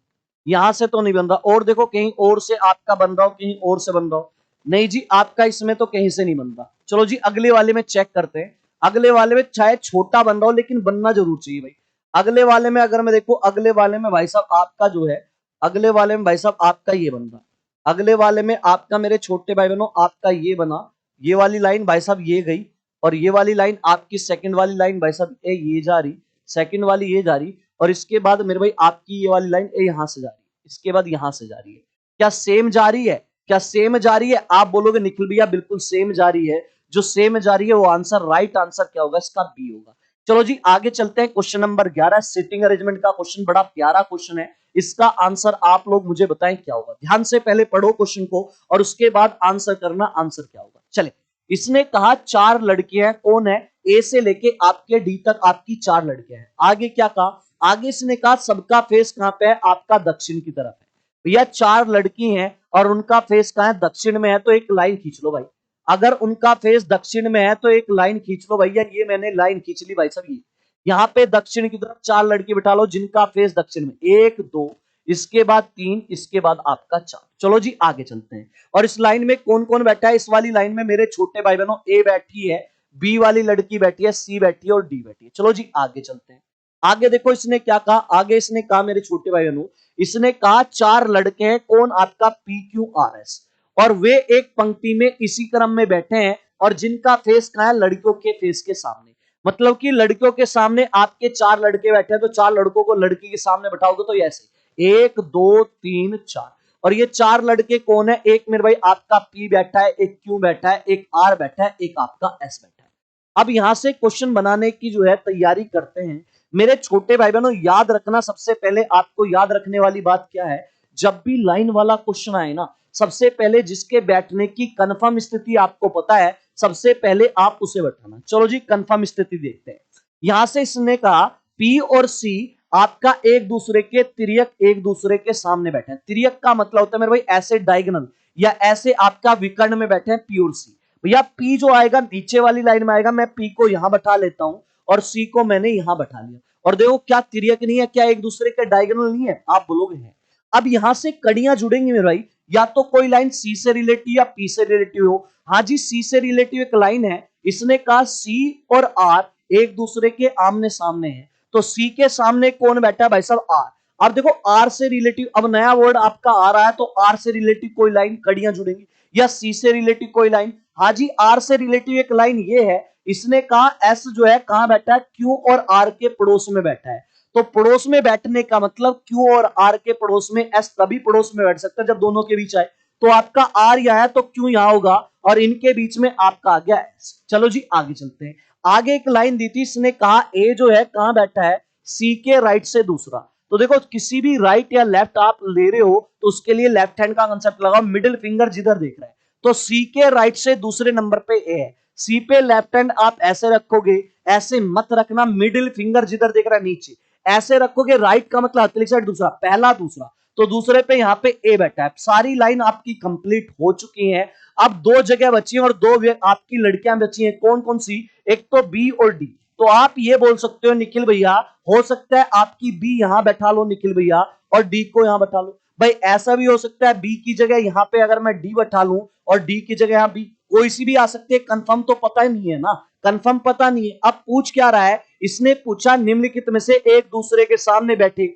यहां से तो नहीं बन रहा। और देखो कहीं और से आपका बन रहा हो, कहीं और से बन रहा हो, नहीं जी आपका इसमें तो कहीं से नहीं बन रहा। चलो जी अगले वाले में चेक करते हैं। अगले वाले में चाहे छोटा बन रहा हो लेकिन बनना जरूर चाहिए भाई। अगले वाले में अगर मैं देखू, अगले वाले में भाई साहब आपका जो है, अगले वाले में भाई साहब आपका ये बन रहा, अगले वाले में आपका मेरे छोटे भाई बहनों आपका ये बना। ये वाली लाइन भाई साहब ये गई, और ये वाली लाइन आपकी सेकंड वाली लाइन भाई साहब ये जा रही, सेकंड वाली ये जा रही, और इसके बाद मेरे भाई आपकी ये वाली लाइन यहां से जा रही, इसके बाद यहां से जा रही है। क्या सेम जा रही है? क्या सेम जा रही है? आप बोलोगे निखिल भैया बिल्कुल सेम जा रही है। जो सेम जा रही है वो आंसर, राइट आंसर क्या होगा इसका? बी होगा। चलो जी आगे चलते हैं। क्वेश्चन नंबर 11 सिटिंग अरेंजमेंट का क्वेश्चन, बड़ा प्यारा क्वेश्चन है। इसका आंसर आप लोग मुझे बताएं क्या होगा। ध्यान से पहले पढ़ो क्वेश्चन को और उसके बाद आंसर करना, आंसर क्या होगा। चले, इसने कहा 4 लड़कियां, कौन है? ए से लेके आपके डी तक आपकी 4 लड़कियां हैं। आगे क्या कहा? आगे इसने कहा सबका फेस कहां पे है? आपका दक्षिण की तरफ है। भैया 4 लड़की हैं और उनका फेस कहां है? दक्षिण में है, तो एक लाइन खींच लो भाई। अगर उनका फेस दक्षिण में है तो एक लाइन खींच लो भैया। ये मैंने लाइन खींच ली भाई साहब। ये यहाँ पे दक्षिण की तरफ 4 लड़की बिठा लो जिनका फेस दक्षिण में, 1 2, इसके बाद 3, इसके बाद आपका 4। चलो जी आगे चलते हैं। और इस लाइन में कौन कौन बैठा है? इस वाली लाइन में मेरे छोटे भाई बहनों ए बैठी है, बी वाली लड़की बैठी है, सी बैठी है और डी बैठी है। चलो जी आगे चलते हैं। आगे देखो इसने क्या कहा। आगे इसने कहा मेरे छोटे भाई बहनों, इसने कहा 4 लड़के हैं, कौन? आपका पी क्यू आर एस, और वे एक पंक्ति में इसी क्रम में बैठे हैं, और जिनका फेस कहां है? लड़कियों के फेस के सामने। मतलब कि लड़कियों के सामने आपके 4 लड़के बैठे हैं, तो 4 लड़कों को लड़की के सामने बैठाओगे तो ऐसे 1 2 3 4। और ये 4 लड़के कौन है? एक मेरे भाई आपका पी बैठा है, एक क्यू बैठा है, एक आर बैठा है, एक आपका एस बैठा है। अब यहां से क्वेश्चन बनाने की जो है तैयारी करते हैं। मेरे छोटे भाई बहनों याद रखना, सबसे पहले आपको याद रखने वाली बात क्या है, जब भी लाइन वाला क्वेश्चन आए ना, सबसे पहले जिसके बैठने की कंफर्म स्थिति आपको पता है, सबसे पहले आप उसे बैठाना। चलो जी कंफर्म स्थिति देखते हैं। यहां से इसने कहा पी और सी आपका एक दूसरे के तिर्यक, एक दूसरे के सामने बैठे हैं। तिर्यक का मतलब होता है मेरे भाई ऐसे डायगोनल या ऐसे आपका विकर्ण में बैठे हैं पी और सी। भैया पी जो आएगा नीचे वाली लाइन में आएगा, मैं पी को यहां बैठा लेता हूं और सी को मैंने यहां बैठा लिया। और देखो क्या तिर्यक नहीं है? क्या एक दूसरे के डायगोनल नहीं है? आप बोलोगे हैं। अब यहां से कड़ियां जुड़ेंगी मेरे भाई, या तो कोई लाइन सी से रिलेटिव या पी से रिलेटिव हो। हाँ जी सी से रिलेटिव एक लाइन है। इसने कहा सी और आर एक दूसरे के आमने सामने हैं, तो सी के सामने कौन बैठा है भाई साहब? आर। अब देखो आर से रिलेटिव, अब नया वर्ड आपका आ रहा है, तो आर से रिलेटिव कोई लाइन, कड़ियां जुड़ेंगी, या सी से रिलेटिव कोई लाइन। हाँ जी, आर से रिलेटिव एक लाइन ये है, इसने कहा एस जो है कहां बैठा है, क्यू और आर के पड़ोस में बैठा है। तो पड़ोस में बैठने का मतलब क्यू और आर के पड़ोस में, एस तभी पड़ोस में बैठ सकता है जब दोनों के बीच आए। तो आपका आर यहां है तो क्यू यहां होगा, और इनके बीच में आपका आ गया एस। चलो जी आगे चलते हैं। आगे एक लाइन दी थी, इसने कहा ए जो है कहां बैठा है, सी के राइट से दूसरा। तो देखो किसी भी राइट या लेफ्ट आप ले रहे हो तो उसके लिए लेफ्ट हैंड का कंसेप्ट लगाओ, मिडिल फिंगर जिधर देख रहा है। तो सी के राइट से दूसरे नंबर पे ए है, सी पे लेफ्ट हैंड आप ऐसे रखोगे, ऐसे मत रखना, मिडिल फिंगर जिधर देख रहा है नीचे ऐसे रखोगे। राइट का मतलब हथेली साइड दूसरा, पहला दूसरा, तो दूसरे पे यहां पे ए बैठा है। सारी लाइन आपकी कंप्लीट हो चुकी है। अब दो जगह बची है और दो आपकी लड़कियां बची हैं, कौन कौन सी, एक तो बी और डी। तो आप ये बोल सकते हो निखिल भैया, हो सकता है आपकी बी यहां बैठा लो निखिल भैया, और डी को यहां बैठा लो। भाई ऐसा भी हो सकता है बी की जगह यहां पे अगर मैं डी बैठा लूं और डी की जगह यहां बी, कोई सी भी आ सकती है, कंफर्म तो पता ही नहीं है ना, कंफर्म पता नहीं है। अब पूछ क्या रहा है, इसने पूछा निम्नलिखित में से एक दूसरे के सामने बैठे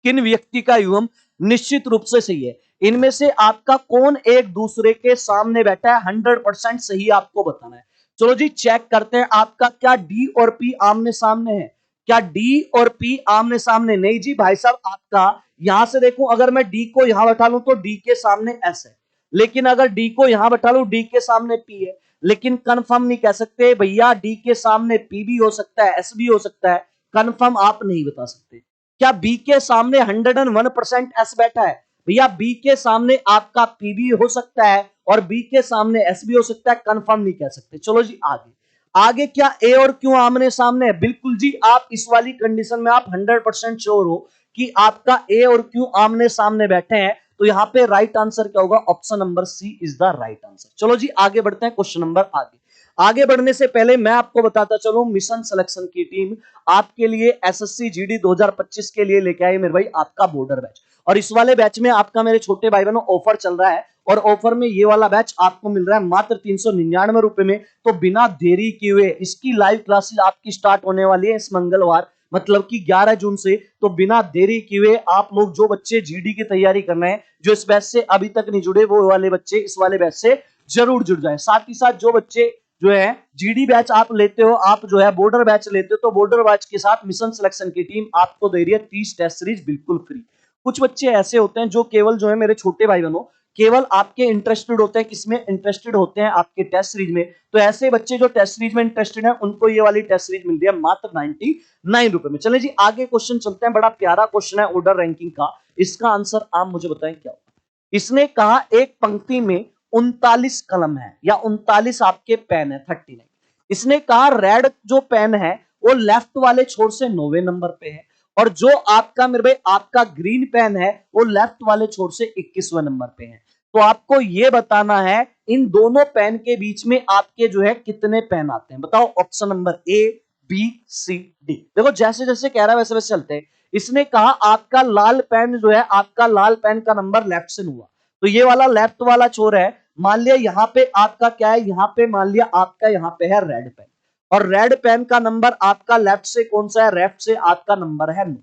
किन व्यक्ति का युग्म निश्चित रूप से सही है, इनमें से आपका कौन एक दूसरे के सामने बैठा है, 100% सही आपको बताना है। चलो जी चेक करते हैं, आपका क्या डी और पी आमने सामने है, क्या डी और पी आमने सामने, नहीं जी भाई साहब, आपका यहां से देखूं, अगर मैं डी को यहां बैठा लूं तो डी के सामने एस है, लेकिन अगर डी को यहां बैठा लूं डी के सामने पी है, लेकिन कंफर्म नहीं कह सकते भैया, डी के सामने पी भी हो सकता है, एस भी हो सकता है, कंफर्म आप नहीं बता सकते। क्या बी के सामने 101% एस बैठा है, भैया बी के सामने आपका पी भी हो सकता है और बी के सामने एस भी हो सकता है, कंफर्म नहीं कह सकते। चलो जी आगे, आगे क्या ए और क्यू आमने सामने है, बिल्कुल जी, आप इस वाली कंडीशन में आप 100% श्योर हो कि आपका ए और क्यू आमने सामने बैठे हैं, तो यहां पे राइट आंसर क्या होगा, option number C is the right answer. चलो जी आगे बढ़ते हैं, क्वेश्चन नंबर आगे। आगे बढ़ने से पहले मैं आपको बताता चलूं, मिशन सिलेक्शन की टीम आपके लिए एसएससी जीडी 2025 के लिए लेके आई मेरे भाई आपका बॉर्डर बैच, और इस वाले बैच में आपका मेरे छोटे भाई बहनों ऑफर चल रहा है, और ऑफर में ये वाला बैच आपको मिल रहा है मात्र 399 रुपए में। तो बिना देरी किए हुए इसकी लाइव क्लासेस आपकी स्टार्ट होने वाली है इस मंगलवार, मतलब कि 11 जून से। तो बिना देरी किए हुए आप लोग जो बच्चे जीडी की तैयारी कर रहे हैं, जो इस बैच से अभी तक नहीं जुड़े, वो वाले बच्चे इस वाले बैच से जरूर जुड़ जाए। साथ ही साथ जो बच्चे जो है जीडी बैच आप लेते हो, आप जो है बॉर्डर बैच लेते हो, तो बॉर्डर बैच के साथ मिशन सिलेक्शन की टीम आपको दे रही है 30 टेस्ट सीरीज बिल्कुल फ्री। कुछ बच्चे ऐसे होते हैं जो केवल जो है मेरे छोटे भाई बहनों, केवल आपके इंटरेस्टेड होते हैं, किसमें इंटरेस्टेड होते हैं, आपके टेस्ट सीरीज में। तो ऐसे बच्चे जो टेस्ट सीरीज में इंटरेस्टेड है, उनको ये वाली टेस्ट सीरीज मिल रही है मात्र 99 रुपए में। चले जी आगे क्वेश्चन चलते हैं, बड़ा प्यारा क्वेश्चन है ऑर्डर रैंकिंग का, इसका आंसर आप मुझे बताएं क्या होगा। इसने कहा एक पंक्ति में 39 कलम है या 39 आपके पेन है, 39। इसने कहा रेड जो पेन है वो लेफ्ट वाले छोर से 9वें नंबर पे है, और जो आपका मेरे भाई आपका ग्रीन पेन है वो लेफ्ट वाले छोर से 21वें नंबर पे है। तो आपको ये बताना है इन दोनों पेन के बीच में आपके जो है कितने पेन आते हैं, बताओ। Option number A B C D. देखो जैसे जैसे कह रहा है वैसे वैसे चलते हैं। इसने कहा आपका लाल पेन जो है, आपका लाल पेन का नंबर लेफ्ट से हुआ, तो ये वाला लेफ्ट वाला छोर है। मान लिया यहाँ पे आपका क्या है, यहाँ पे मान लिया आपका यहाँ पे है रेड पेन, और रेड पेन का नंबर आपका लेफ्ट से कौन सा है, लेफ्ट से आपका नंबर है 9।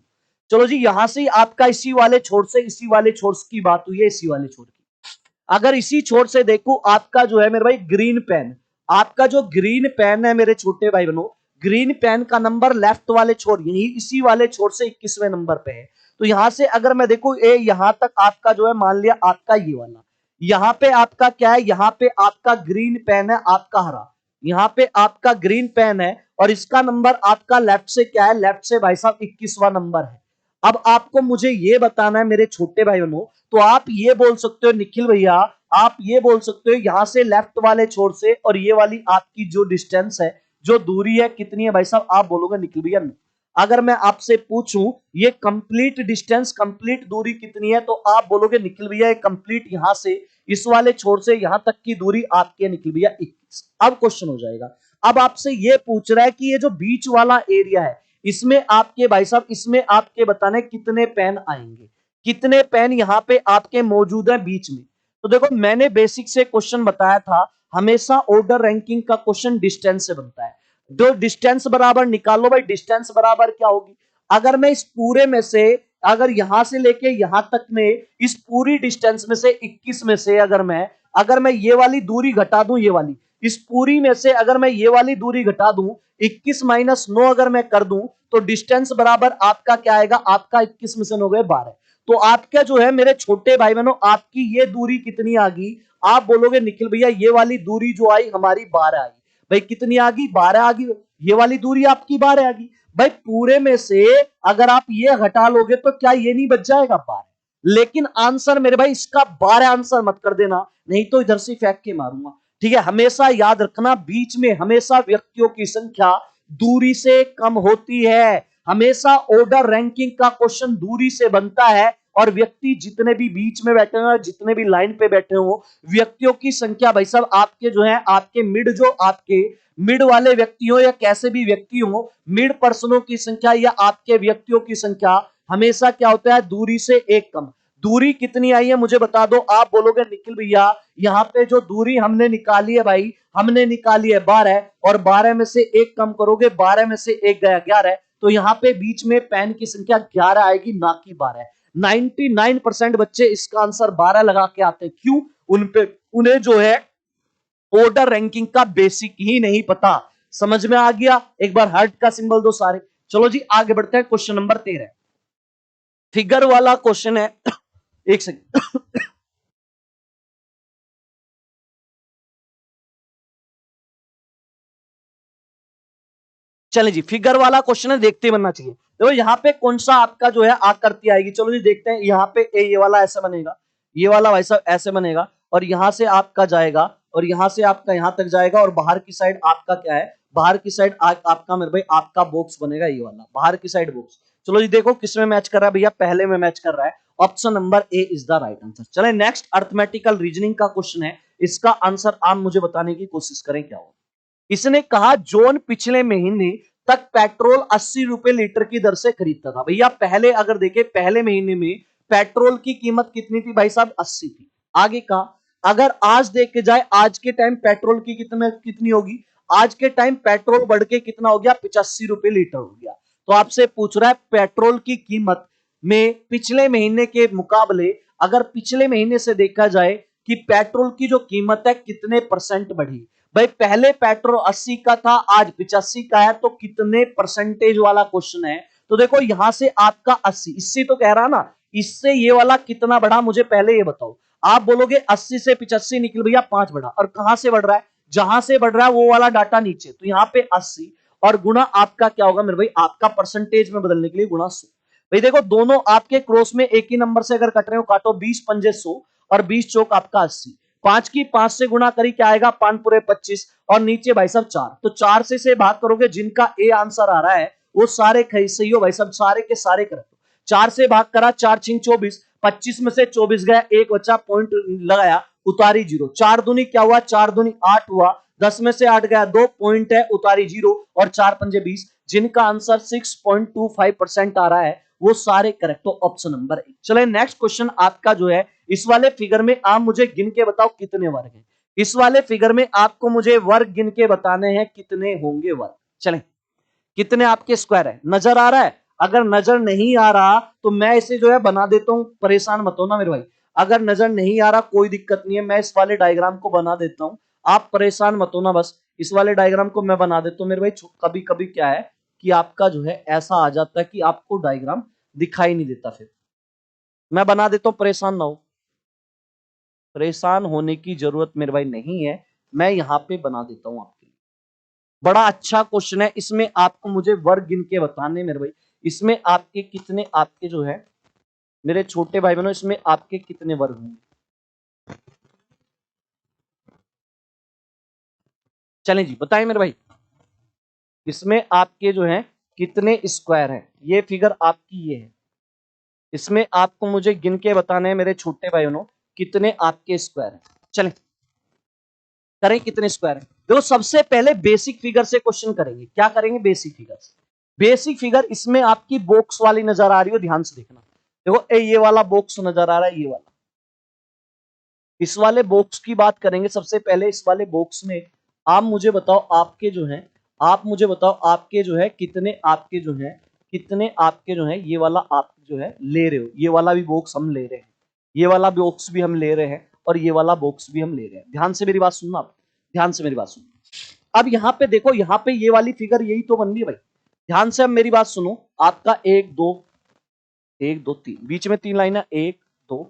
चलो जी यहां से आपका इसी वाले छोर से इसी वाले छोर की बात हुई है, इसी वाले छोर की। अगर इसी छोर से देखो आपका जो है मेरे भाई ग्रीन पेन, आपका जो ग्रीन पेन है मेरे छोटे भाई बनो, ग्रीन पेन का नंबर लेफ्ट वाले छोर यही इसी वाले छोर से 21वें नंबर पे है। तो यहां से अगर मैं देखू ए यहां तक आपका जो है मान लिया आपका ये वाला, यहां पे आपका क्या है, यहां पे आपका ग्रीन पेन है आपका हरा, यहां पे आपका ग्रीन पेन है, और इसका नंबर आपका लेफ्ट से क्या है, लेफ्ट से भाई साहब 21वां नंबर है। अब आपको मुझे ये बताना है मेरे छोटे भाई बहनों, तो आप ये बोल सकते हो निखिल भैया, आप ये बोल सकते हो यहां से लेफ्ट वाले छोर से और ये वाली आपकी जो डिस्टेंस है, जो दूरी है कितनी है भाई साहब, आप बोलोगे निखिल भैया। अगर मैं आपसे पूछूं ये कंप्लीट डिस्टेंस कंप्लीट दूरी कितनी है, तो आप बोलोगे निखिल भैया ये कंप्लीट यहां से इस वाले छोर से यहां तक की दूरी आपकी है निखिल भैया 21। अब क्वेश्चन हो जाएगा, अब आपसे ये पूछ रहा है कि ये जो बीच वाला एरिया है, इसमें आपके भाई साहब इसमें आपके बताने कितने पेन आएंगे, कितने पेन यहां पे आपके मौजूद है बीच में। तो देखो मैंने बेसिक से क्वेश्चन बताया था, हमेशा ऑर्डर रैंकिंग का क्वेश्चन डिस्टेंस से बनता है। जो डिस्टेंस बराबर निकालो भाई, डिस्टेंस बराबर क्या होगी, अगर मैं इस पूरे में से अगर यहां से लेके यहां तक में इस पूरी डिस्टेंस में से 21 में से अगर मैं अगर मैं ये वाली दूरी घटा दूं, ये वाली, इस पूरी में से अगर मैं ये वाली दूरी घटा दूं, 21 माइनस 9 अगर मैं कर दूं, तो डिस्टेंस बराबर आपका क्या आएगा, आपका 21 में से 9 गए 12। तो आपका जो है मेरे छोटे भाई बहनों, आपकी ये दूरी कितनी आ गई, आप बोलोगे निखिल भैया ये वाली दूरी जो आई हमारी 12 आई। भाई कितनी आ गई, 12 आ गई। ये वाली दूरी आपकी 12 आ गई। भाई पूरे में से अगर आप ये हटा लोगे तो क्या ये नहीं बच जाएगा 12? लेकिन आंसर मेरे भाई इसका 12 आंसर मत कर देना, नहीं तो इधर से फेंक के मारूंगा। ठीक है, हमेशा याद रखना, बीच में हमेशा व्यक्तियों की संख्या दूरी से कम होती है। हमेशा ऑर्डर रैंकिंग का क्वेश्चन दूरी से बनता है, और व्यक्ति जितने भी बीच में बैठे हो, जितने भी लाइन पे बैठे हो, व्यक्तियों की संख्या भाई साहब आपके जो है, आपके मिड, जो आपके मिड वाले व्यक्ति हो या कैसे भी व्यक्ति हो, मिड पर्सनों की संख्या या आपके व्यक्तियों की संख्या हमेशा क्या होता है, दूरी से एक कम। दूरी कितनी आई है मुझे बता दो। आप बोलोगे निखिल भैया यहाँ पे जो दूरी हमने निकाली है भाई, हमने निकाली है 12, और 12 में से एक कम करोगे, 12 में से एक गया 11, तो यहाँ पे बीच में पेन की संख्या 11 आएगी, ना कि 12। 99% बच्चे इसका आंसर 12 लगा के आते हैं। क्यों? उन्हें जो है ऑर्डर रैंकिंग का बेसिक ही नहीं पता। समझ में आ गया? एक बार हार्ट का सिंबल दो सारे। चलो जी आगे बढ़ते हैं, क्वेश्चन नंबर 13 फिगर वाला क्वेश्चन है। एक सेकंड। चले जी, फिगर वाला क्वेश्चन है, देखते बनना चाहिए। देखो यहाँ पे कौन सा आपका जो है आकृति आएगी, चलो जी देखते हैं। यहाँ पे ये वाला ऐसे बनेगा, ये वाला भाई साहब ऐसे बनेगा, और यहां से आपका जाएगा, और यहां से आपका यहां तक जाएगा, और बाहर की साइड आपका क्या है, बाहर की साइड आपका मेरे भाई आपका बॉक्स बनेगा, ये वाला बाहर की साइड बॉक्स। चलो जी देखो किसमें मैच कर रहा है भैया, पहले में मैच कर रहा है। Option number A is the right answer. चले नेक्स्ट अर्थमेटिकल रीजनिंग का क्वेश्चन है, इसका आंसर आप मुझे बताने की कोशिश करें क्या हो। इसने कहा जॉन पिछले महीने तक पेट्रोल 80 रुपए लीटर की दर से खरीदता था। भैया पहले अगर देखे, पहले महीने में पेट्रोल की कीमत कितनी थी भाई साहब, 80 थी। आगे का अगर आज देखे जाए, आज के टाइम पेट्रोल की कितनी होगी, आज के टाइम पेट्रोल बढ़ के कितना हो गया, 85 रुपए लीटर हो गया। तो आपसे पूछ रहा है पेट्रोल की कीमत में पिछले महीने के मुकाबले, अगर पिछले महीने से देखा जाए कि पेट्रोल की जो कीमत है कितने परसेंट बढ़ी। भाई पहले पेट्रोल 80 का था, आज 85 का है, तो कितने परसेंटेज वाला क्वेश्चन है। तो देखो यहां से आपका 80, इससे तो कह रहा ना, इससे ये वाला कितना बढ़ा मुझे पहले ये बताओ। आप बोलोगे 80 से 85 निकल भैया 5 बढ़ा, और कहां से बढ़ रहा है, जहां से बढ़ रहा है वो वाला डाटा नीचे, तो यहाँ पे 80 और गुना आपका क्या होगा मेरे भाई, आपका परसेंटेज में बदलने के लिए गुना 100। भाई देखो दोनों आपके क्रॉस में एक ही नंबर से अगर कट रहे हो, काटो 20 पंजे 100 और 20 चौक आपका 80। 5 की 5 से गुणा करी क्या आएगा, 5 पूरे 25, और नीचे भाई साहब 4, तो 4 से भाग करोगे, जिनका ए आंसर आ रहा है वो सारे सही हो भाई साहब, सारे के सारे कर दो। 4 से भाग करा, 4 छिंग 24, 25 में से 24 गया, एक बच्चा पॉइंट लगाया, उतारी 0। 4 दूनी क्या हुआ, 4 दूनी 8 हुआ, 10 में से 8 गया, 2 पॉइंट है, उतारी 0, और 4 पंजे 20। जिनका आंसर 6.25% आ रहा है वो सारे करेक्ट, तो ऑप्शन नंबर 1। चले नेक्स्ट क्वेश्चन आपका जो है, इस वाले फिगर में आप मुझे गिन के बताओ कितने वर्ग हैं। इस वाले फिगर में आपको मुझे वर्ग गिन के बताने हैं, कितने होंगे वर्ग। चलें, कितने आपके स्क्वायर है, नजर आ रहा है? अगर नजर नहीं आ रहा तो मैं इसे जो है बना देता हूं, परेशान मत होना मेरे भाई। अगर नजर नहीं आ रहा कोई दिक्कत नहीं है, मैं इस वाले डायग्राम को बना देता हूं, आप परेशान मत होना। बस इस वाले डायग्राम को मैं बना देता हूं मेरे भाई। कभी कभी क्या है कि आपका जो है ऐसा आ जाता है कि आपको डायग्राम दिखाई नहीं देता, फिर मैं बना देता हूं, परेशान ना हो। परेशान होने की जरूरत मेरे भाई नहीं है, मैं यहाँ पे बना देता हूं आपके लिए। बड़ा अच्छा क्वेश्चन है, इसमें आपको मुझे वर्ग गिन के बताने मेरे भाई। इसमें आपके कितने, आपके जो है मेरे छोटे भाई बहनों, इसमें आपके कितने वर्ग होंगे। चलें जी बताएं मेरे भाई, इसमें आपके जो है कितने स्क्वायर हैं। ये फिगर आपकी ये है, इसमें आपको मुझे गिन के बताने हैं मेरे छोटे भाई बहनों, कितने आपके स्क्वायर हैं। चलें करें कितने स्क्वायर है। देखो सबसे पहले बेसिक फिगर से क्वेश्चन करेंगे। क्या करेंगे, बेसिक फिगर से। बेसिक फिगर इसमें आपकी बॉक्स वाली नजर आ रही हो, ध्यान से देखना। देखो ये वाला बॉक्स नजर आ रहा है, ये वाला। इस वाले बॉक्स की बात करेंगे सबसे पहले। इस वाले बॉक्स में आप मुझे बताओ, आपके जो है, आप मुझे बताओ आपके जो है कितने, आपके जो है कितने, आपके जो है ये वाला आप जो है ले रहे हो, ये वाला भी बॉक्स हम ले रहे हैं, ये वाला बॉक्स भी हम ले रहे हैं। और ये वाला बॉक्स भी हम ले रहे हैं। ध्यान से मेरी बात सुनना, आप ध्यान से मेरी बात सुनना। अब यहाँ पे देखो, यहाँ पे ये वाली फिगर यही तो बन रही है भाई। ध्यान से अब मेरी बात सुनो, आपका 1 2 3 बीच में 3 लाइन है, 1 2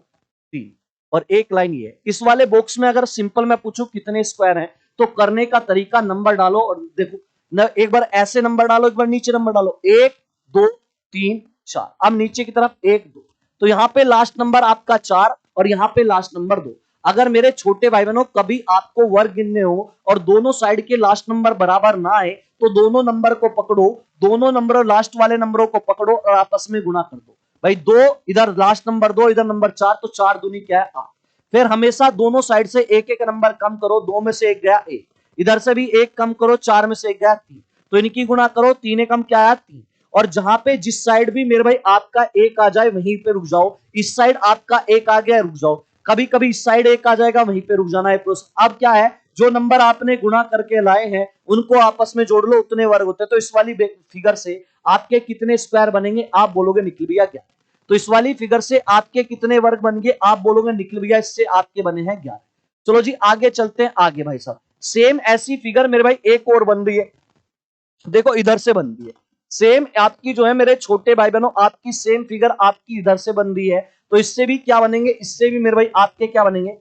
3 और एक लाइन ये है। इस वाले बॉक्स में अगर सिंपल मैं पूछूं कितने स्क्वायर हैं, तो करने का तरीका नंबर डालो और देखो न, एक बार ऐसे नंबर डालो, एक बार नीचे नंबर डालो, 1 2 3 4। अब नीचे की तरफ 1 2, तो यहाँ पे लास्ट नंबर आपका 4 और यहाँ पे लास्ट नंबर 2। अगर मेरे छोटे भाई बहनों कभी आपको वर्ग गिनने हो और दोनों साइड के लास्ट नंबर बराबर ना आए, तो दोनों नंबर को पकड़ो, दोनों नंबर लास्ट वाले नंबरों को पकड़ो और आपस में गुणा कर दो। भाई 2 इधर लास्ट नंबर 2 इधर नंबर 4, तो 4 दूनी क्या है 8। फिर हमेशा दोनों साइड से एक एक नंबर कम करो, 2 में से 1 गया 1, इधर से भी 1 कम करो, 4 में से 1 गया 3, तो इनकी गुणा करो, 3 एकम क्या आया 3। और जहां पे जिस साइड भी मेरे भाई आपका 1 आ जाए वहीं पे रुक जाओ, इस साइड आपका 1 आ गया रुक जाओ, कभी कभी इस साइड 1 आ जाएगा वहीं पे रुक जाना है। अब क्या है, जो नंबर आपने गुणा करके लाए हैं उनको आपस में जोड़ लो, उतने वर्ग होते हैं। तो इस वाली फिगर से आपके कितने स्क्वायर बनेंगे, आप बोलोगे निकल भैया क्या। तो इस वाली फिगर से आपके कितने वर्ग बन गए, आप बोलोगे निकल भैया इससे आपके बने हैं 11। चलो जी आगे चलते हैं, आगे भाई साहब सेम ऐसी फिगर मेरे भाई एक और बन रही है, देखो इधर से बन रही है। सेम आपकी जो है मेरे छोटे भाई बहनों, आपकी सेम फिगर आपकी इधर से बन रही है, तो इससे भी क्या बनेंगे, इससे भी मेरे भाई आपके क्या बनेंगे,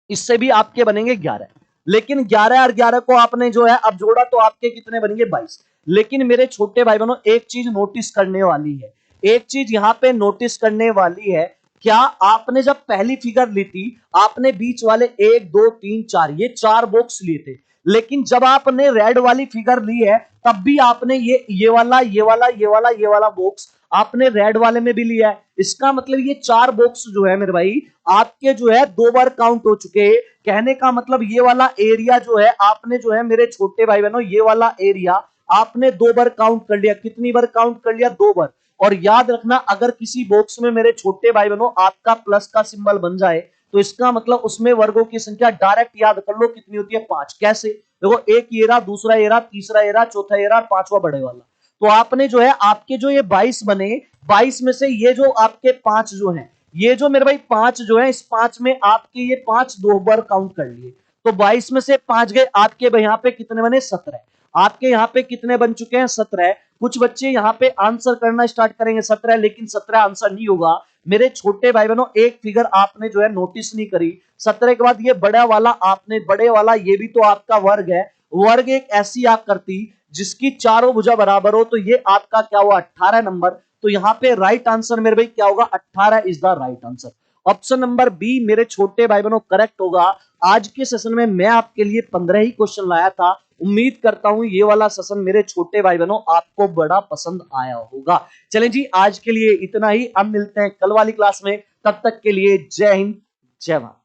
इससे भी आपके बनेंगे 11। लेकिन 11 और 11 को आपने जो है अब जोड़ा तो आपके कितने बनेंगे 22। लेकिन मेरे छोटे भाई बहनों एक चीज नोटिस करने वाली है, एक चीज यहां पे नोटिस करने वाली है। क्या आपने जब पहली फिगर ली थी, आपने बीच वाले 1 2 3 4 ये 4 बॉक्स लिए थे, लेकिन जब आपने रेड वाली फिगर ली है तब भी आपने ये वाला ये वाला ये वाला ये वाला बॉक्स आपने रेड वाले में भी लिया है। इसका मतलब ये 4 बॉक्स जो है मेरे भाई आपके जो है 2 बार काउंट हो चुके हैं। कहने का मतलब ये वाला एरिया जो है आपने जो है मेरे छोटे भाई बहनों ये वाला एरिया आपने 2 बार काउंट कर लिया। कितनी बार काउंट कर लिया, 2 बार। और याद रखना अगर किसी बॉक्स में मेरे छोटे भाई बहनों आपका प्लस का सिंबल बन जाए तो इसका मतलब उसमें वर्गों की संख्या डायरेक्ट याद कर लो कितनी होती है 5। कैसे, देखो एक ये रहा, दूसरा ये रहा, तीसरा ये रहा, चौथा ये रहा, पांचवा बड़े वाला। तो आपने जो है आपके जो ये 22 बने, 22 में से ये जो आपके 5 जो हैं, ये जो मेरे भाई 5 जो है, इस 5 में आपके ये 5 2 बार काउंट कर लिए, तो 22 में से 5 गए, आपके यहाँ पे कितने बने 17। आपके यहाँ पे कितने बन चुके हैं 17। कुछ बच्चे यहाँ पे आंसर करना स्टार्ट करेंगे 17, लेकिन 17 आंसर नहीं होगा। मेरे छोटे भाई बहनों एक फिगर आपने जो है नोटिस नहीं करी, 17 के बाद ये बड़ा वाला आपने, बड़े वाला ये भी तो आपका वर्ग है। वर्ग एक ऐसी आकृति जिसकी चारों भुजा बराबर हो, तो ये आपका क्या हुआ 18 नंबर। तो यहाँ पे राइट आंसर मेरे भाई क्या होगा, 18 is the right answer. Option number B मेरे छोटे भाई बहनों करेक्ट होगा। आज के सेशन में मैं आपके लिए 15 ही क्वेश्चन लाया था। उम्मीद करता हूं ये वाला सेशन मेरे छोटे भाई बहनों आपको बड़ा पसंद आया होगा। चलें जी आज के लिए इतना ही, अब मिलते हैं कल वाली क्लास में। तब तक के लिए जय हिंद जय भारत।